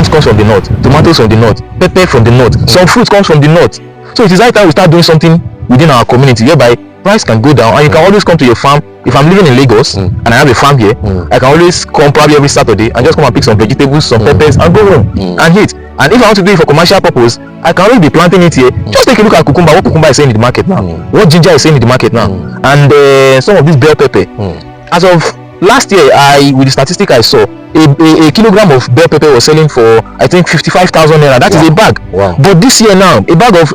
yams comes from the north, tomatoes from the north, pepper from the north, some fruits comes from the north. So it is high time we start doing something within our community whereby price can go down, and you can always come to your farm. If I'm living in Lagos and I have a farm here, I can always come probably every Saturday and just come and pick some vegetables, some peppers, and go home and eat. And if I want to do it for commercial purpose, I can always be planting it here. Just take a look at cucumber. What cucumber is saying in the market now? What ginger is saying in the market now? And some of this bell pepper. As of last year, with the statistic I saw, a kilogram of bell pepper was selling for, I think, 55,000 naira. That is a bag. But this year now, a bag of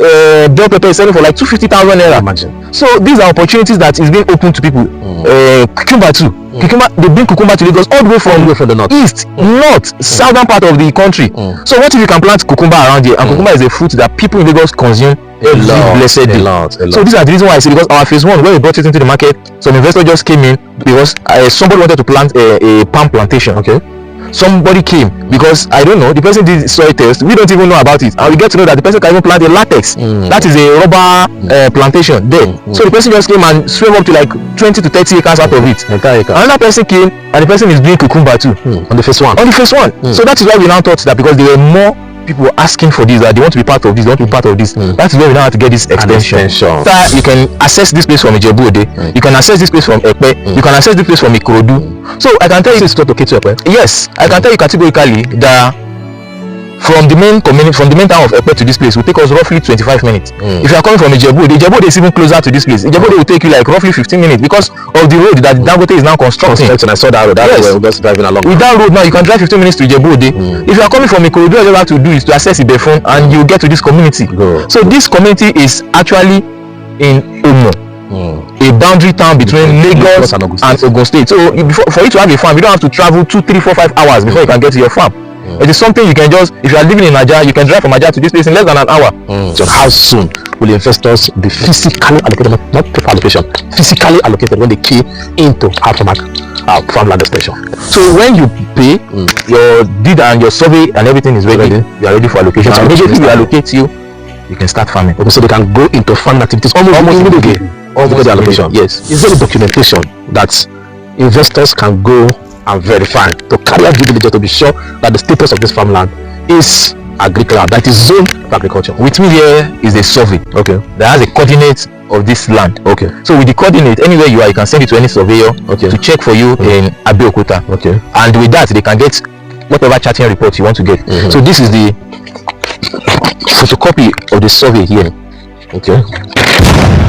bell pepper is selling for like 250,000 naira. Imagine. So these are opportunities that is being open to people. Cucumber too. Cucumber, they bring cucumber to Lagos all the way from the north, east, north, southern part of the country. So what if you can plant cucumber around here? And cucumber is a fruit that people in Lagos consume every blessed day. So these are the reason why I say, because our phase one, where we brought it into the market, some investor just came in because somebody wanted to plant a palm plantation. Somebody came because, I don't know, the person did soil test, we don't even know about it, and we get to know that the person can even plant a latex. That is a rubber plantation there. So the person just came and swam up to like 20 to 30 acres out of it. Another person came, and the person is doing cucumber too on the first one. So that is why we now thought that, because there were more people asking for this, that they want to be part of this, they want to be part of this. That is where we now have to get this extension. You can access this place from Ijebu, you can access this place from Epe, you can access this place from Ikorodu. So I can tell you, yes, I can tell you categorically that from the main community, from the main town of Epe to this place will take us roughly 25 minutes. If you are coming from Ijebu, the Ijebu is even closer to this place. Ijebu will take you like roughly 15 minutes because of the road that Dangote is now constructing. And I saw that road. Yes. We're just driving along. With that road now, you can drive 15 minutes to Ijebu. If you are coming from Ikorodu, all you have to do is to access Ibefun and you get to this community. So this community is actually in Omu, a boundary town between Lagos and Ogun State. So for you to have a farm, you don't have to travel 2, 3, 4, 5 hours before you can get to your farm. It is something you can just, if you are living in Nigeria, you can drive from Nigeria to this place in less than an hour. So how soon will investors be physically allocated, not paper allocation, physically allocated when they key into Alphamark Farmland extension? So when you pay, your deed and your survey and everything is ready, you are ready for allocation. So immediately we allocate you, you can start farming. So they can go into farming activities almost immediately. After the allocation. Yes. Is there a documentation that investors can go and verify to carry out due diligence to be sure that the status of this farmland is agriculture, that is zoned for agriculture? With me here is a survey. That has a coordinate of this land. So with the coordinate, anywhere you are, you can send it to any surveyor to check for you in Abeokuta. And with that, they can get whatever charting report you want to get. So this is the photocopy of the survey here.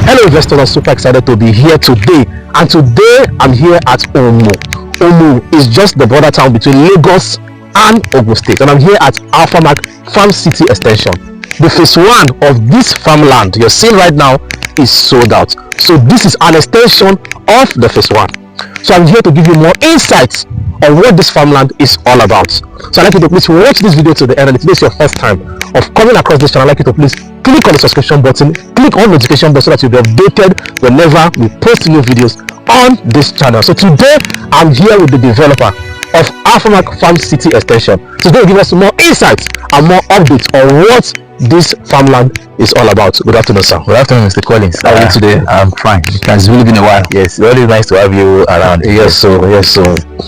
Hello investors, I'm super excited to be here today, and today I'm here at Omu. Omu is just the border town between Lagos and Ogun State, and I'm here at Alphamark Farm City Extension. The phase one of this farmland you're seeing right now is sold out. So this is an extension of the phase one. So I'm here to give you more insights on what this farmland is all about. So I'd like you to please watch this video to the end, and if this is your first time of coming across this channel, I'd like you to please click on the subscription button, click on the notification button so that you'll be updated whenever we post new videos on this channel. So today I'm here with the developer of Alphamark Farm City Extension. So he's going to give us more insights and more updates on what this farmland is all about. Good afternoon, sir. Good afternoon, Mr. Collins. How are you today? I'm fine. It's really been a while. Yes, it's always nice to have you around. Yes, so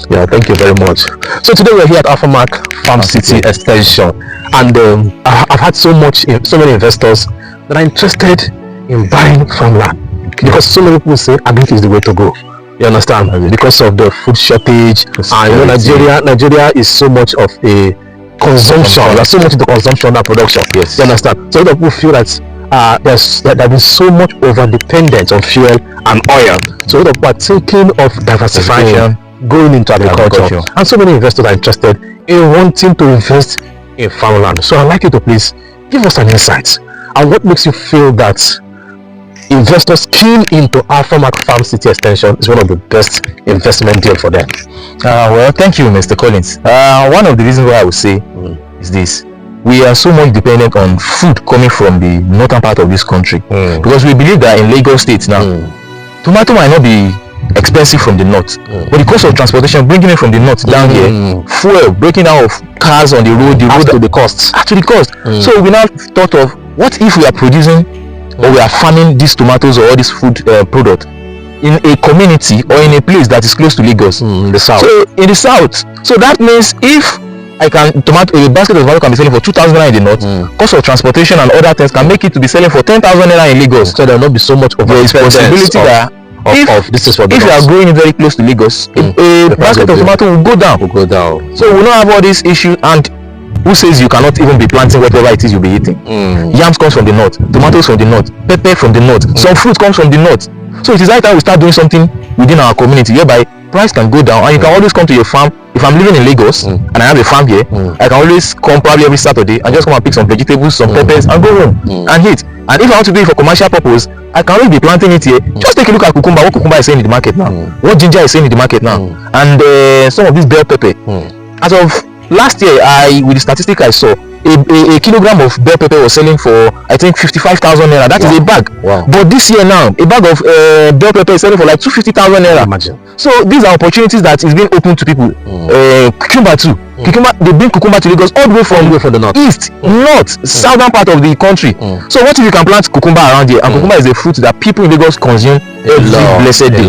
yeah, thank you very much. So today we're here at Alphamark Farm City Extension, and I've had so many investors that are interested in buying farmland because so many people say Agric is the way to go. You understand? Because of the food shortage, and you know, Nigeria is so much of a consumption. There's so much into consumption and production. Yes, you understand? So people feel that there's been so much over dependence on fuel and oil. So people are thinking of diversifying, going into agriculture, and so many investors are interested in wanting to invest in farmland. So I'd like you to please give us an insight and what makes you feel that investors keen into Alphamark Farm City Extension is one of the best investment deal for them. Well, thank you, Mr. Collins. One of the reasons why I would say is this: we are so much dependent on food coming from the northern part of this country, because we believe that in Lagos State now, tomato might not be expensive from the north, but the cost of transportation, bringing it from the north down here, fuel, breaking down of cars on the road to the cost. So we now thought of, what if we are producing or we are farming these tomatoes or all this food product in a community or in a place that is close to Lagos, in the south. So in the south, so that means if a basket of tomato can be selling for 2,000 naira in the north. Cost of transportation and other things can make it to be selling for 10,000 naira in Lagos. So there will not be so much of there is possibility that if you are growing it very close to Lagos, a basket of tomato will go down. So we will not have all these issues. And who says you cannot even be planting whatever it is you'll be eating? Yams comes from the north, tomatoes from the north, pepper from the north, some fruit comes from the north. So it is high time we start doing something within our community whereby price can go down, and you can always come to your farm. If I'm living in Lagos and I have a farm here, I can always come probably every Saturday and just come and pick some vegetables, some peppers, and go home and eat. And if I want to do it for commercial purpose, I can always be planting it here. Just take a look at cucumber. What cucumber is saying in the market now? What ginger is saying in the market now? And some of this bell pepper. As of last year, with the statistic I saw, a kilogram of bell pepper was selling for, I think, 55,000 naira. That is a bag. But this year now, a bag of bell pepper is selling for like 250,000 naira. Imagine. So these are opportunities that is being open to people. Cucumber too. Cucumber, they bring cucumber to Lagos all the way from the north, east, north, southern part of the country. So what if you can plant cucumber around here? And cucumber is a fruit that people in Lagos consume every blessed day.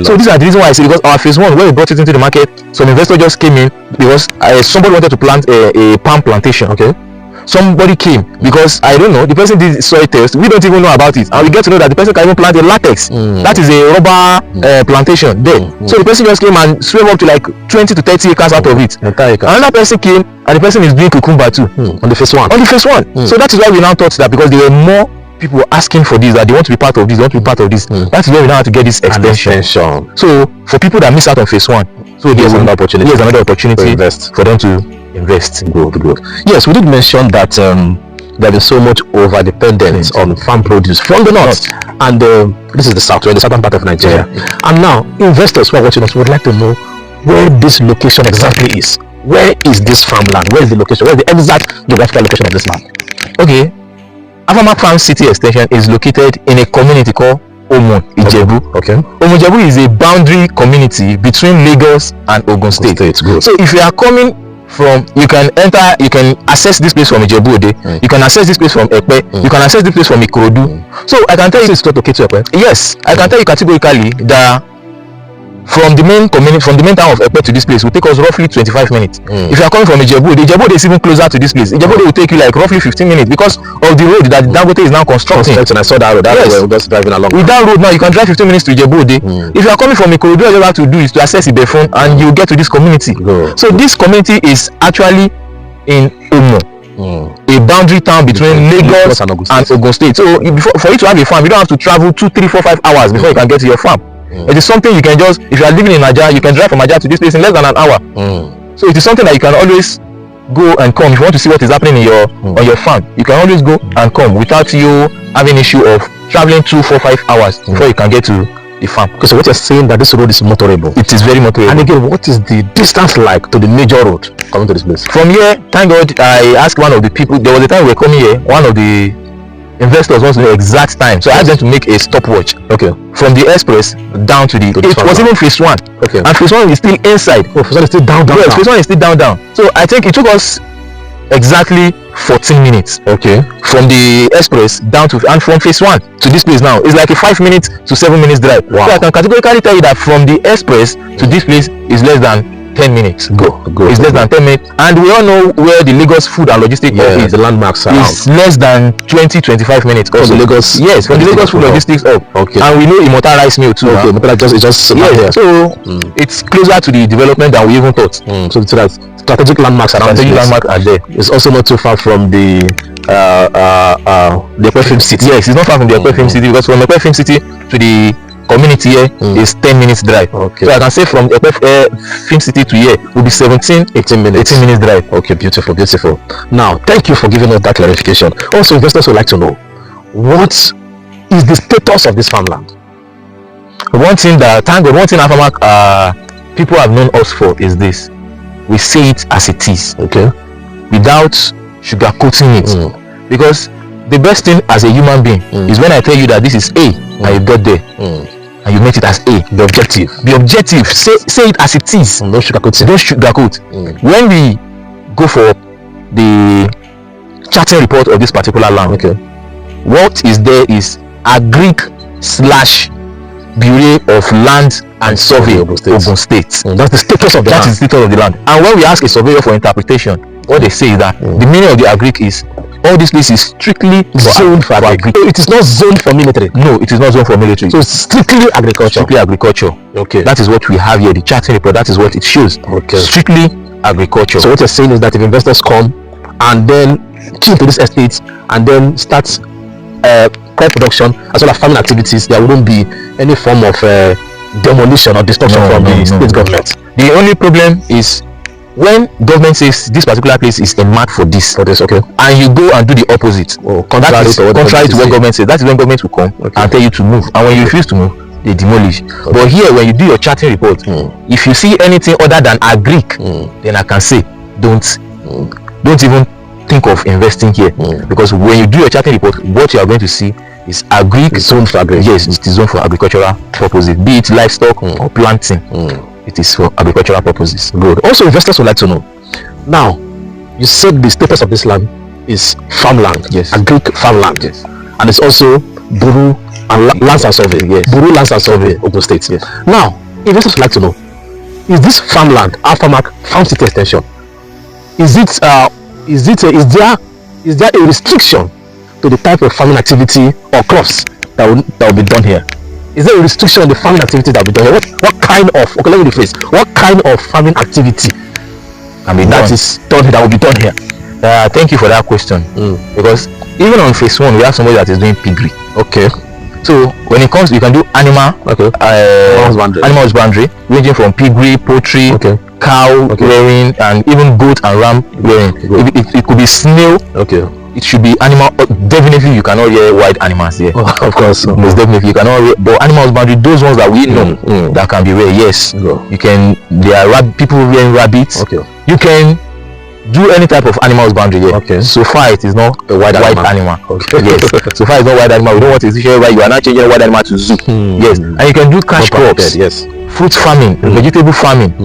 So these are the reason why I say, because our phase one, where we brought it into the market, some investor just came in because somebody wanted to plant a palm plantation. Somebody came because, I don't know, the person did soil test, we don't even know about it, and we get to know that the person can even plant a latex. That is a rubber plantation there. So the person just came and swam up to like 20 to 30 acres out of it. Another person came and the person is doing cucumber too on the phase one. So that is why we now thought that, because there were more people asking for this, that they want to be part of this, that is where we now have to get this extension. So for people that miss out on phase one, so there's another opportunity to invest for them to invest. Good. Yes, we did mention that there is so much over dependence on farm produce from the north, and this is the south, the southern part of Nigeria. And now investors who are watching us would like to know where this location exactly is. Where is this farmland? Where is the location? Where is the exact geographical location of this land? Okay, Alphamark Farm City Extension is located in a community called Omu Ijebu. Omu Ijebu is a boundary community between Lagos and Ogun State. So if you are coming from, you can access this place from Ijebu Ode, you can access this place from Epe, you can access this place from Ikorodu. So I can tell you, it's close to Epe. Yes, I can tell you categorically that from the main community, from the main town of Epe to this place will take us roughly 25 minutes. If you are coming from Ijebu Ode is even closer to this place. Ijebu Ode will take you like roughly 15 minutes because of the road that Dangote is now constructing. And I saw that road. Just driving along. With that road now, you can drive 15 minutes to Ijebu Ode. If you are coming from Ikorodu, all you have to do is to access Ibefun and you get to this community. So this community is actually in Omu, a boundary town between Lagos and Ogun State. So for you to have a farm, you don't have to travel 2, 3, 4, 5 hours before you can get to your farm. It is something you can just, if you are living in Nigeria, you can drive from Nigeria to this place in less than an hour. So it is something that you can always go and come. If you want to see what is happening in on your farm, you can always go and come without you having issue of traveling 2, 4, 5 hours before you can get to the farm. Because what you're saying, that this road is motorable. It is very motorable. And again, what is the distance like to the major road coming to this place? From here, thank God, I asked one of the people, there was a time we were coming here, one of the investors wants to know exact time, so I asked them to make a stopwatch. From the express down to the it was even phase one. And phase one is still inside. Phase one is still down. Yes, phase one is still down. So I think it took us exactly 14 minutes. From the express down to, and from phase one to this place now is like a 5 minutes to 7 minutes drive. So I can categorically tell you that from the express to this place is less than 10 minutes. It's less than 10 minutes, and we all know where the Lagos Food and Logistics Hub is. The landmarks are it's less than 20-25 minutes. Also Lagos, yes, from the Lagos Food Logistics Hub. And we know Imota Rice Mill too. It's just so it's closer to the development than we even thought. So it's like strategic landmarks around. Landmarks are there. It's also not too far from the Epe Film City. Yes, it's not far from the Epe Film City, because from Epe Film City to the community here is 10 minutes drive. So I can say from Film City to here will be 18 minutes drive. Beautiful. Now, thank you for giving us that clarification. Also, investors would like to know, what is the status of this farmland? One thing Alphamark people have known us for is this: we say it as it is, without sugarcoating it. Because the best thing as a human being is when I tell you that this is A and you got there and you make it as A. The objective. Say it as it is. Don't sugarcoat. When we go for the charting report of this particular land, what is there is Agric / Bureau of Land and Survey, Ogun State. That's the status of the land. That is the status of the land. And when we ask a surveyor for interpretation, what they say is that the meaning of the Agric is all this place is strictly zoned for Agric. So it is not zoned for military. No, it is not zoned for military. So it's strictly agriculture. Strictly agriculture. Okay. That is what we have here. The charting report. That is what it shows. Okay. Strictly agriculture. So what you're saying is that if investors come and then key into this estate and then start crop production as well as farming activities, there wouldn't be any form of demolition or destruction from the state government. The only problem is when government says this particular place is a mark for this, okay, and you go and do the opposite, contrary to what government says, that is when government will come and tell you to move, and when you refuse to move, they demolish. But here, when you do your charting report, if you see anything other than Agric, then I can say don't even think of investing here, because when you do your charting report, what you are going to see is Agric, zoned for Agric. Yes, it is zoned for agricultural purposes, be it livestock or planting. It is for agricultural purposes. Good. Also, investors would like to know. Now, you said the status of this land is farmland. Yes. Agric farmland. Yes. And it's also Bureau and Lands and Survey. Yes. Bureau Lands and Survey, Ogun State. Yes. Now, investors would like to know: is this farmland Alphamark Farm City Extension? Is there a restriction to the type of farming activity or crops that will be done here? Is there a restriction on the farming activity that will be done here? What kind of, okay, let me rephrase, what kind of farming activity that will be done here? Thank you for that question. Because even on phase 1, we have somebody that is doing piggery. Okay. So when it comes, you can do animal husbandry, ranging from piggery, poultry, cow rearing, and even goat and ram rearing. It could be snail. Okay. It should be animal. Definitely, you cannot rear wild animals here. Of course. Most definitely, you cannot rear. But animal husbandry, those ones that we know that can be reared, yes. You can. There are people rearing rabbits. Okay. You can do any type of animal husbandry here. Okay. So far, it is not a wild animal. Okay. Yes. So far, it's not wild animal. We don't want to see where you are not changing wild animal to zoo. Yes. And you can do cash crops. Yes. Fruit farming, vegetable farming.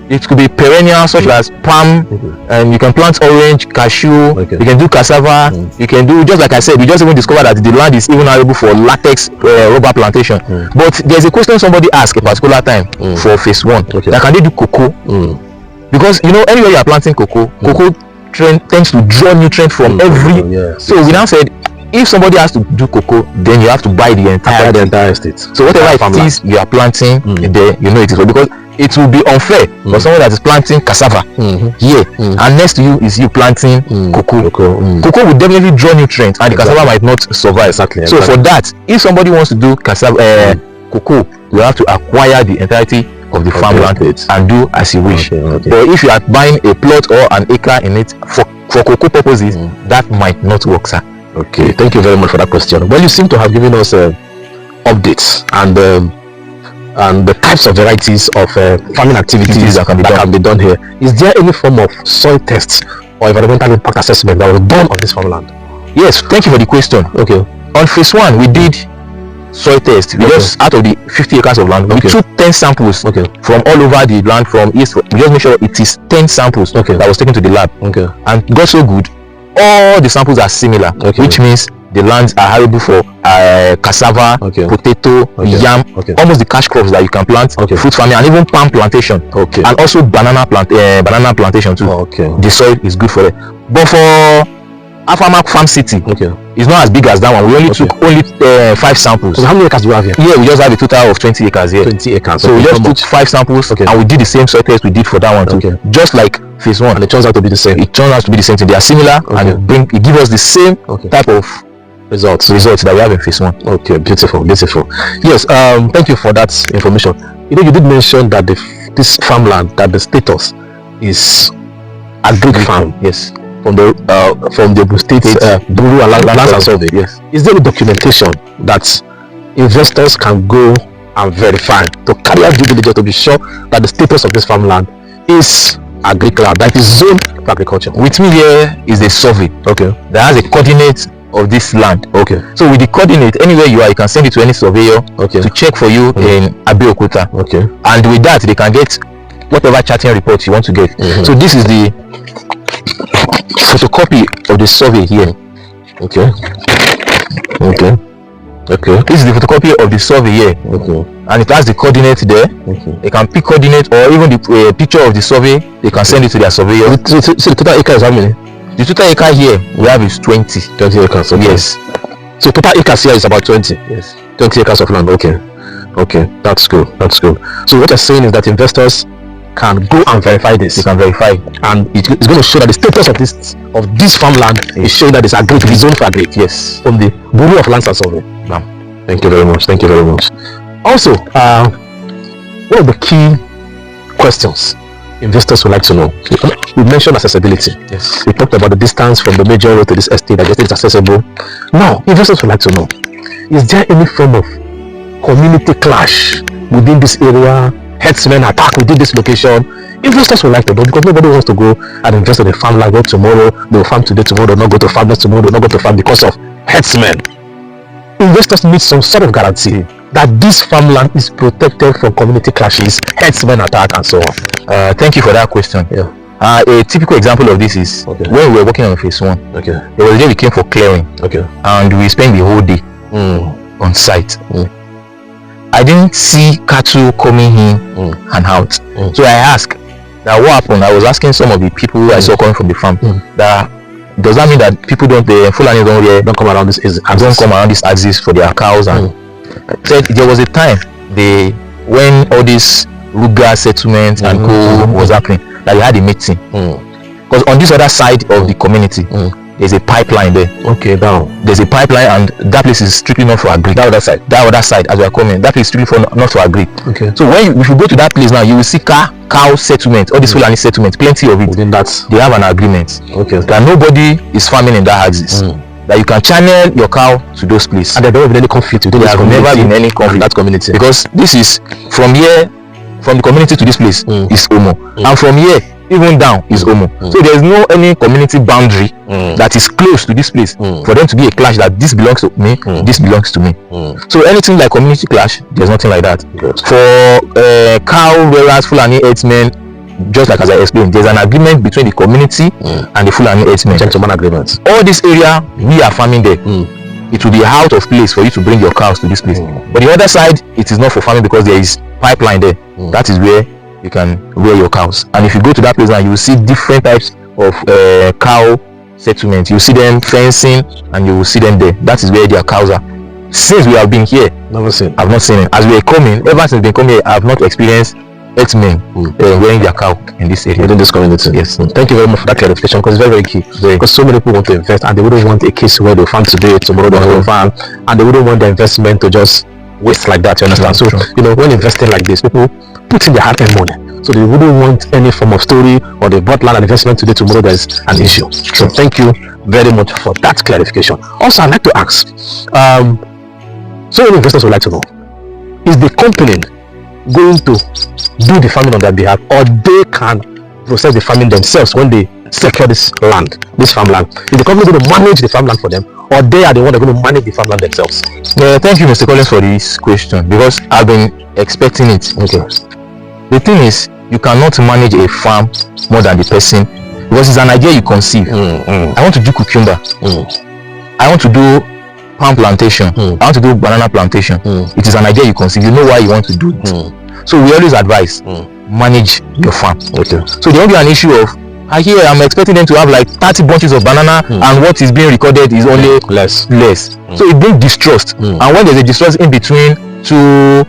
It could be perennial, such as palm, and you can plant orange, cashew. You can do cassava. You can do, just like I said, we just even discovered that the land is even available for latex rubber plantation. But there's a question somebody asked a particular time for phase 1. That can they do cocoa? Because you know, anywhere you are planting cocoa, tends to draw nutrients from every. So we now said, if somebody has to do cocoa, then you have to buy the entire estate. So whatever it is you are planting there, you know it is for, because it will be unfair for someone that is planting cassava here, and next to you is you planting cocoa. Cocoa will definitely draw nutrients, and the cassava might not survive. Exactly. So for that, if somebody wants to do cassava, cocoa, you have to acquire the entirety of the farmland and do as you wish. But if you are buying a plot or an acre in it for cocoa purposes, that might not work, sir. Okay, thank you very much for that question. Well, you seem to have given us updates and the types of varieties of farming activities that can be done here. Is there any form of soil tests or environmental impact assessment that was done on this farmland? Yes, thank you for the question. Okay. On phase 1, we did soil test. We just, out of the 50 acres of land, we took 10 samples from all over the land, from east. We just make sure it is 10 samples that was taken to the lab. And got so good, all the samples are similar, which means the lands are arable for cassava, potato, yam, almost the cash crops that you can plant, fruit farming, and even palm plantation, and also banana plantation too. The soil is good for it. But for Alphamark Farm City, it's not as big as that one. We only took 5 samples. So how many acres do you have here? Yeah, we just have a total of 20 acres here. 20 acres. So we just took 5 samples, and we did the same soil test we did for that one too. Just like phase 1, and it turns out to be the same. It turns out to be the same thing. They are similar, and it gives us the same type of results that we have in phase 1. Okay, beautiful. Yes, thank you for that information. You know, you did mention that this farmland, that the status is Agric farm. Yes. From the Ogun State Bureau and Lands and Survey. Yes. Is there a documentation that investors can go and verify to carry out due diligence to be sure that the status of this farmland is Agric land, that is zoned for agriculture? With me here is a survey. That has a coordinate of this land. So with the coordinate, anywhere you are, you can send it to any surveyor to check for you in Abeokuta. And with that, they can get whatever charting report you want to get. So this is the photocopy of the survey here. Okay. This is the photocopy of the survey here. Okay. And it has the coordinate there. Okay. They can pick coordinate or even the picture of the survey. They can send it to their surveyor. So the total acres how many? The total acre here we have is 20. 20 acres. Okay. Yes. So total acres here is about 20. Yes. 20 acres of land. Okay. Okay. That's good. That's good. So what you're saying is that investors can go and verify this. They can verify, and it's going to show that the status of this farmland is showing that it's Agric, it's zoned for Agric. Yes. From the Bureau of Lands and Survey. Thank you very much. Thank you very much. Also, one of the key questions investors would like to know. We mentioned accessibility. Yes. We talked about the distance from the major road to this estate, that the estate is accessible. Now, investors would like to know, is there any form of community clash within this area? Herdsmen attack within this location? Investors would like to know, because nobody wants to go and invest in a farmland where tomorrow they will farm today, tomorrow not go to farm, next tomorrow not go to farm because of herdsmen. Investors need some sort of guarantee that this farmland is protected from community clashes, herdsmen attack, and so on. Thank you for that question. Yeah. A typical example of this is when we were working on phase 1. Okay. There was a day we came for clearing. Okay. And we spent the whole day on site. I didn't see cattle coming in and out. So I asked that what happened. I was asking some of the people I saw coming from the farm that does that mean that people don't, the Fulani don't come around this axis for their cows? And said there was a time when all this Ruga settlement and co was happening, that they had a meeting, because on this other side of the community there's a pipeline there. Okay, down. There's a pipeline, and that place is strictly not for Agric. That other side, as we are coming, that place is strictly not for Agric. Okay. So if you go to that place now, you will see cow settlement, all this Fulani settlement, plenty of it. Within that, they have an agreement. Okay. That nobody is farming in that axis. That you can channel your cow to those places. And there never been any conflict within this community. There have never been any conflict in that community, because this is from here, from the community to this place is Omu, and from here even down is Omu. So there is no any community boundary that is close to this place for them to be a clash that this belongs to me, this belongs to me. So anything like community clash, there's nothing like that. For cow rearers, Fulani herdsmen, just like as I explained, there's an agreement between the community and the Fulani herdsmen. Gentleman agreements. All this area we are farming there, it will be out of place for you to bring your cows to this place. But the other side, it is not for farming, because there is pipeline there. That is where you can rear your cows. And if you go to that place now, you will see different types of cow settlement. You see them fencing, and you will see them there. That is where their cows are. Since we have been here, I've not seen it. As we are coming, ever since we come here, I have not experienced herdsmen wearing their cow in this area, within this community. Yes. Thank you very much for that clarification, because it's very, very key. Because so many people want to invest, and they wouldn't want a case where they farm today, tomorrow they don't farm, and they wouldn't want the investment to just waste like that. You understand? So when investing like this, people put in their hard-earned money, so they wouldn't want any form of story, or they bought land and investment today, tomorrow there's an issue. So thank you very much for that clarification. Also, I'd like to ask, so many investors would like to know, is the company going to do the farming on their behalf, or they can process the farming themselves when they secure this land, this farmland? Is the company going to manage the farmland for them, or they are the one that are going to manage the farmland themselves? Thank you, Mr. Collins, for this question, because I've been expecting it. Okay. The thing is, you cannot manage a farm more than the person, because it's an idea you conceive. I want to do cucumber. I want to do palm plantation. I want to do banana plantation. It is an idea you conceive. You know why you want to do it. So we always advise, manage your farm. Okay. So there won't be an issue of, I'm expecting them to have like 30 bunches of banana, and what is being recorded is only less. So it brings distrust, and when there's a distrust in between two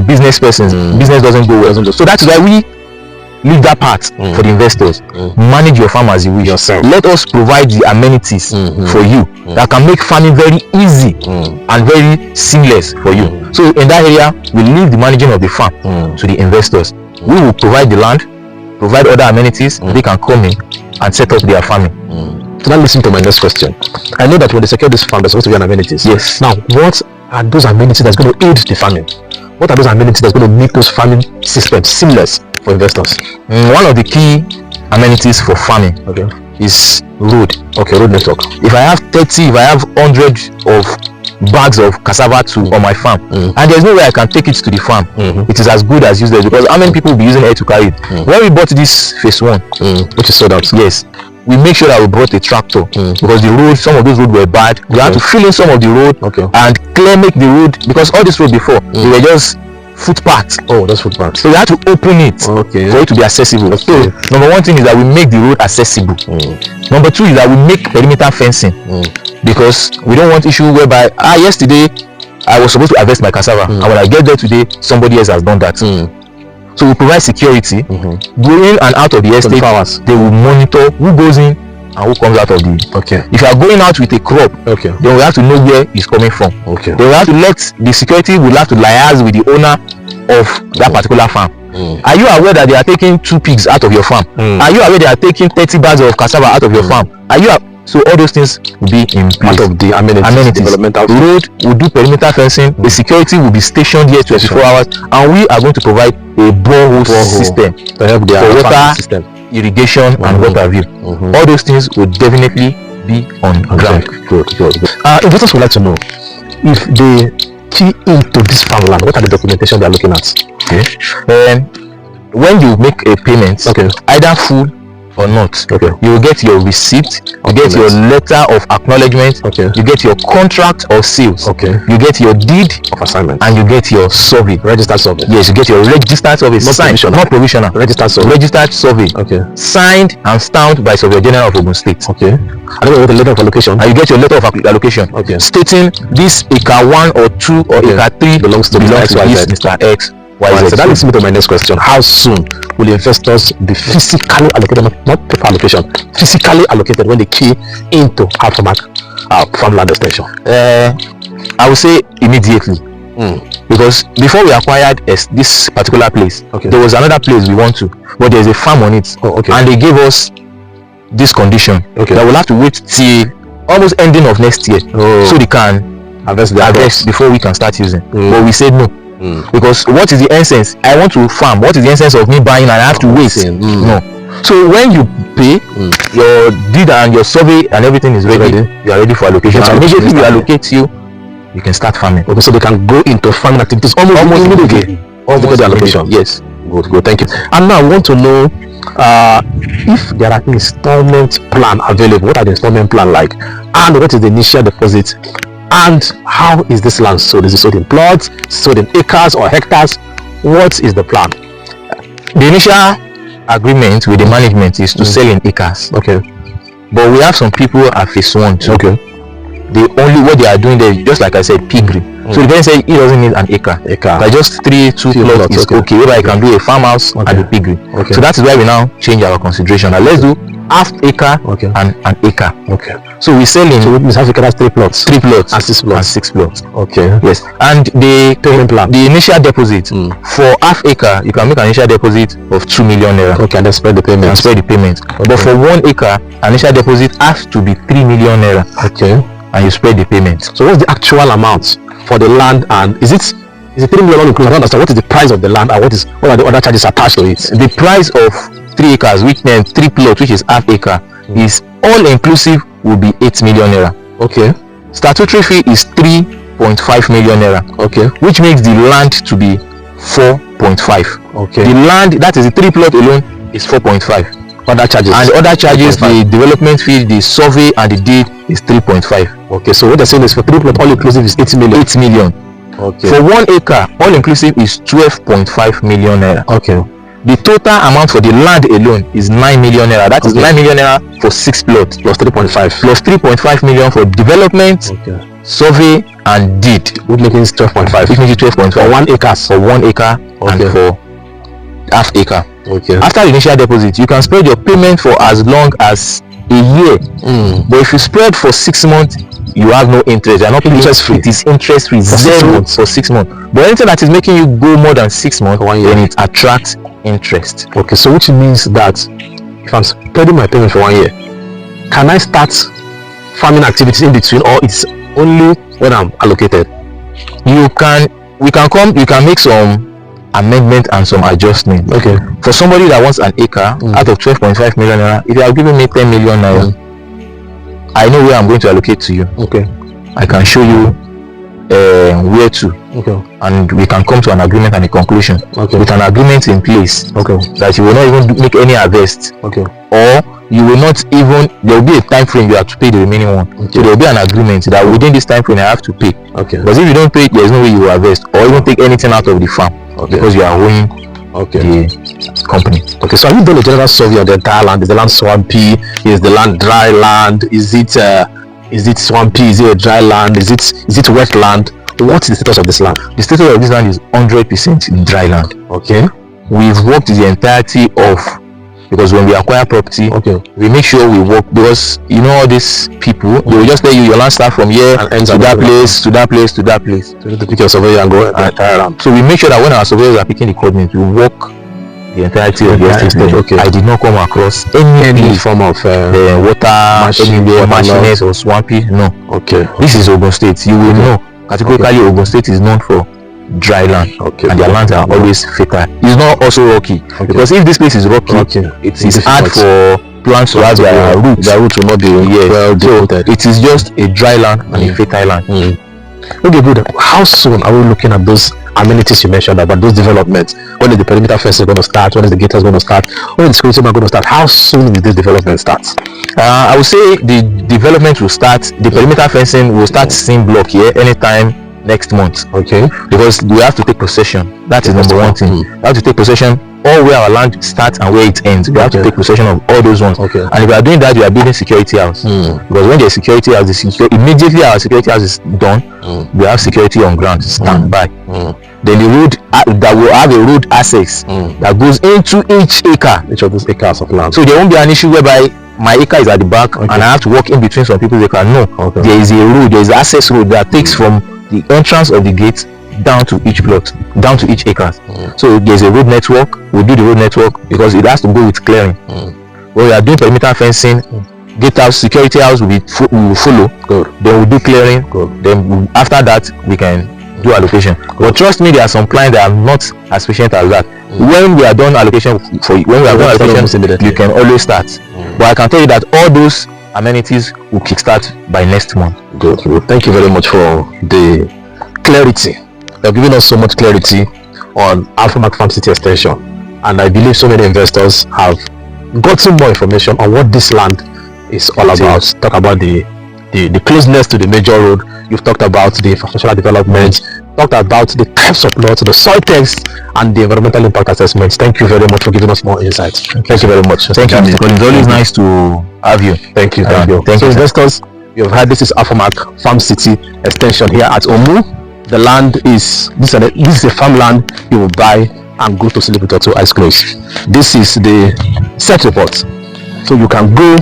business persons, business doesn't go well. So that is why we leave that part for the investors. Manage your farm as you wish. Let us provide the amenities for you that can make farming very easy and very seamless for you. So in that area, we leave the managing of the farm to the investors. We will provide the land, provide other amenities. They can come in and set up their farming. So now listen to my next question. I know that when they secure this farm, there's supposed to be an amenities. Yes. Now, what are those amenities that's going to aid the farming? What are those amenities that's going to make those farming systems seamless for investors? One of the key amenities for farming is road. Okay, road network. If I have 30, if I have 100 of bags of cassava on my farm, and there's no way I can take it to the farm, it is as good as useless, because how many people will be using air to carry it? When we bought this phase 1, which is sold out, yes, we make sure that we brought a tractor because the road, some of those roads were bad. We had to fill in some of the road and make the road, because all this road before they were just footpaths. Oh, that's footpaths. So we had to open it for it to be accessible. So number one thing is that we make the road accessible. Number two is that we make perimeter fencing because we don't want issue whereby yesterday I was supposed to harvest my cassava and when I get there today somebody else has done that. So we provide security. Going in and out of the estate, they will monitor who goes in and who comes out of the. If you are going out with a crop, then we have to know where it's coming from. Then we have to let the security will have to liaise with the owner of that particular farm. Are you aware that they are taking 2 pigs out of your farm? Are you aware they are taking 30 bags of cassava out of your farm? So all those things will be in part of the amenities. Developmental road will do perimeter fencing. The security will be stationed here 24 hours, and we are going to provide a borehole system to help the water system, irrigation and water view. All those things will definitely be on ground. Good. Investors would like to know if they key into this farmland, what are the documentation they are looking at? When you make a payment, either full or not, you will get your receipt, you get your letter of acknowledgement, you get your contract of sales, you get your deed of assignment, and you get your survey, registered survey. Yes, you get your registered survey, not provisional, registered survey, signed and stamped by Surveyor General of Ogun State. I don't know the letter of allocation, and you get your letter of allocation stating this acre 1 or 2 or acre 3 belongs to Mr. X. So that leads me to my next question. How soon will investors be physically allocated, not paper allocation, physically allocated when they key into Alphamark Farmland Extension? I would say immediately. Because before we acquired this particular place, there was another place we want to, but there's a farm on it, and they gave us this condition that we'll have to wait till almost ending of next year so they can harvest before we can start using. But we said no. Because what is the essence? I want to farm. What is the essence of me buying and I have to wait? No. So when you pay, your deed and your survey and everything is ready. You are ready for allocation. So immediately we allocate you can start farming. So they can go into farming activities almost immediately. Almost the allocation. Yes. Good. Thank you. And now I want to know if there are installment plan available. What are the installment plan like? And what is the initial deposit? And how is this land sold? Is it sold in plots, sold in acres or hectares? What is the plan? The initial agreement with the management is to sell in acres. But we have some people at phase 1 too. What they are doing there, just like I said, piggery. So the person said he doesn't need an acre. Like just 2 plots is whether I can do a farmhouse and a piggery. So that is why we now change our consideration. Now let's do half acre and an acre. So we sell in. So we have acre 3 plots. 3 plots and 6 plots. Yes. And the payment plan, the initial deposit for half acre, you can make an initial deposit of 2 million naira. And then spread the payment. But for 1 acre, initial deposit has to be 3 million naira. And you spread the payment. So what's the actual amount for the land, and is it 3 million included? I don't understand. What is the price of the land, and what are the other charges attached to it? The price of 3 acres, which means 3 plots, which is half acre, is all inclusive will be 8 million naira. Statutory fee is 3.5 million naira. Which makes the land to be 4.5. The land, that is the 3 plot alone, is 4.5. Other charges, and the other charges, the development fee, the survey and the deed is 3.5. So what they're saying is for 3 plot all inclusive is 8 million. 8 million. For 1 acre all inclusive is 12.5 million naira. The total amount for the land alone is 9 million naira. That is 9 million naira for 6 plots plus 3.5 plus 3.5 million for development, survey and deed, which makes it 12.5. Which makes it 12.5 for 1 acre. For 1 acre and for half acre. After the initial deposit, you can spread your payment for as long as a year. But if you spread for 6 months, you have no interest. You are not paying interest free. It is interest free for 6 months. For 6 months. But anything that is making you go more than 6 months, then it attracts interest. So which means that if I'm spreading my payment for 1 year, can I start farming activities in between, or it's only when I'm allocated? You can make some amendment and some adjustment. For somebody that wants an acre out of 12.5 million naira, if you are giving me 10 million naira, I know where I'm going to allocate to you. I can show you where to, and we can come to an agreement and a conclusion with an agreement in place, that you will not even make any harvest, or you will not even, there will be a time frame you have to pay the remaining one. So there will be an agreement that within this time frame I have to pay. Because if you don't pay, there is no way you will harvest or even take anything out of the farm because you are owing the company. So have you done a general survey of the entire land? Is the land swampy? Is the land dry land? Is it swampy? Is it a dry land? Is it wet land? What's the status of this land? The status of this land is 100% dry land. We've worked the entirety of, because when we acquire property, we make sure we work, because you know all these people, they will just tell you your land start from here and ends to that place, to that place, to that place. So you need to pick your surveyor and go entire around. So we make sure that when our surveyors are picking the coordinates, we work the entirety of the estate. I did not come across any form of water, marshiness or swampy. No. This is Ogun State. You will know categorically Ogun State is known for dry land, and their lands are always fertile. It's not also rocky, because if this place is rocky, it is hard for plants to have their roots. Their roots will not be well devoted. It is just a dry land and a fertile land. Okay, good. How soon are we looking at those amenities you mentioned about those developments? When is the perimeter fencing going to start? When is the gatehouse going to start? When is the security man going to start? How soon will this development start? I would say the development will start. The perimeter fencing will start seeing block here anytime next month. Because we have to take possession. That is number one thing. We have to take possession all where our land starts and where it ends. We have to take possession of all those ones. And if we are doing that, we are building security house. Because when there's security house, immediately our security house is done, we have security on ground, stand by. Then the road that will have a road access that goes into each of those acres of land. So there won't be an issue whereby my acre is at the back and I have to walk in between some people's acres. No, there is a road, there is an access road that takes from the entrance of the gate down to each plot, down to each acre. So there's a road network. We do the road network because it has to go with clearing. When we are doing perimeter fencing, gatehouse, security house we will follow. Then we do clearing. Then after that we can do allocation. But trust me, there are some clients that are not as patient as that. When we are done allocation you can always start. But I can tell you that all those amenities will kickstart by next month. Good. Thank you very much for the clarity. You have given us so much clarity on Alphamark Farm City Extension, and I believe so many investors have gotten more information on what this land is all about. Talk about the closeness to the major road. You've talked about the infrastructural development, talked about the types of plots, the soil tests, and the environmental impact assessments. Thank you very much for giving us more insights. Thank you very much. Thank you, Mr. Collins. It's always nice to have you. Thank you. So investors, you've heard this is Alphamark Farm City Extension here at Omu. The land is this is a farmland you will buy and go to sleep with your two eyes closed. This is the set report, so you can go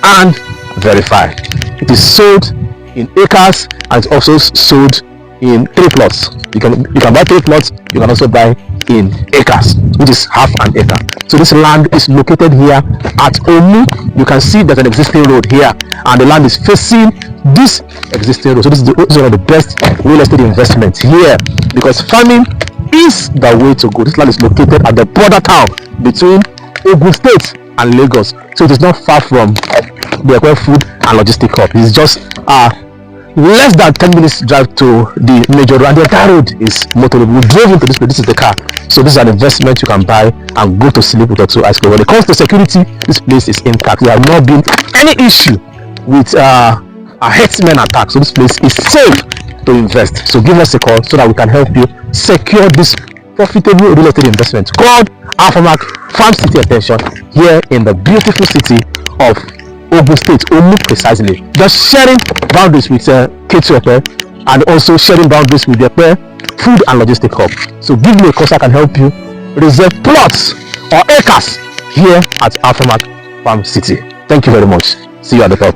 and verify. It is sold in acres and it's also sold in 3 plots. You can buy 3 plots. You can also buy in acres, which is half an acre. So this land is located here at Omu. You can see there's an existing road here, and the land is facing this existing road. So this is one of the best real estate investments here, because farming is the way to go. This land is located at the border town between Ogun State and Lagos, so it is not far from the Agric Food and Logistic Hub. It's just less than 10 minutes drive to the major road, and the entire road is motorable. We drove into this place. This is the car. So this is an investment you can buy and go to sleep with your two eyes closed. When it comes to security, this place is intact. There have not been any issue with a herdsmen attack. So this place is safe to invest. So give us a call so that we can help you secure this profitable real estate investment called Alphamark Farm City Extension here in the beautiful city of Ogun State, Omu precisely. Just sharing boundaries with K2 and also sharing boundaries with the Food and Logistic Hub. So give me a call so I can help you reserve plots or acres here at Alphamark Farm City. Thank you very much. See you at the top.